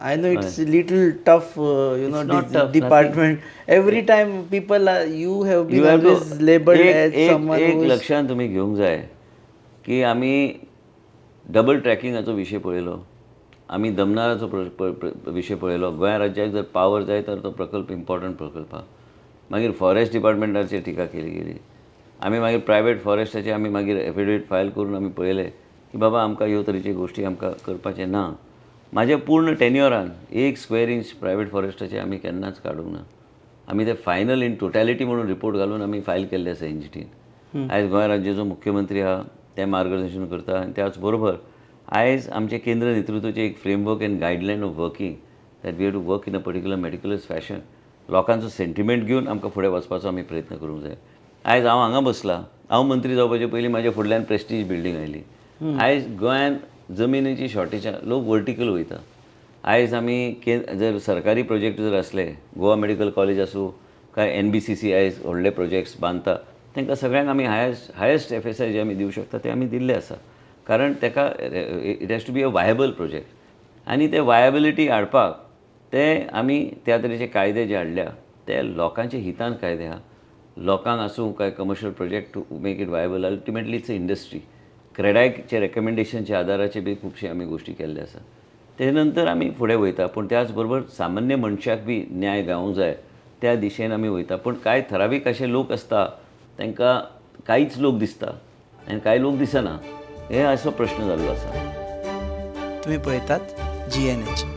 I know it's a little tough, It's not tough, department. Every time people are, you have been You have to always labeled as someone एक who is. लक्षात तुम्ही घेवंक जाय की आमी double ट्रॅकिंगाचो विशय पळयलो, आमी दमनाराचो विशय पळयलो. गोंय राज्याक जर पावर जाय तर तो प्रकल्प इम्पॉर्टंट प्रकल्प आहा. मागीर फॉरेस्ट डिपार्टमेंटाचेर टिका केली गेली. आमी मागीर प्रायवेट फॉरेस्टाचे आमी मागीर एफिडेविट फायल करून आमी पळयलें की बाबा आमकां ह्यो तरेच्यो गोश्टी आमकां करपाचें ना. म्हाज्या पूर्ण टेन्युअरान 1 स्क्वेअर इंच प्रायवेट फॉरेस्टाचे आमी केन्नाच काडूंक ना. आमी ते फायनल इन टोटॅलिटी म्हणून रिपोर्ट घालून आमी फायल केल्ले आसा एनजीटीन. आयज गोंय राज्याचो मुख्यमंत्री आहा, ते मार्गदर्शन करता आनी त्याच बरोबर आयज आमचे केंद्र नेतृत्वाचे एक framework and guideline of working that we have to work in a particular meticulous fashion. लोकांचो सेंटिमेंट घेवन आमकां फुडें वचपाचो आमी प्रयत्न करूंक जाय. आयज हांव हांगा बसला, हांव मंत्री जावपाचे पयलीं म्हाज्या फुडल्यान प्रेस्टीज बिल्डींग आयली. आयज गोंयान जमिनीची शॉर्टेज आहा, लोक वर्टिकल वयता. आयज आमी जर सरकारी प्रोजेक्ट जर असले, गोवा मेडिकल कॉलेज आसूं काय NBCC आयज व्हडले प्रोजेक्ट्स बांदता, तांकां सगळ्यांक आमी हायस्ट FSI जे आमी दिवंक शकता ते आमी दिल्ले आसा. कारण ताका it has to be a viable project. आनी ते वायबिलिटी हाडपाक ते आमी त्या तरेचे कायदे जे हाडल्या ते लोकांच्या हितान कायदे आहा. लोकांक आसूं काय commercial project to make it viable. Ultimately it's a industry. क्रेडायचे रेकमेंडेशनच्या आदाराचे बी खुबशे आमी गोश्टी केल्ले आसा. ते नंतर आमी फुडें वयता. पूण त्याच बरोबर सामान्य मनशाक बी न्याय गावूंक जाय त्या दिशेन आमी वयता. पूण कांय ठरावीक अशे लोक आसता तांकां कांयच लोक दिसता आनी कांय लोक दिसना. हे असो प्रश्न जाल्लो आसा. तुम्ही पळयतात GNH.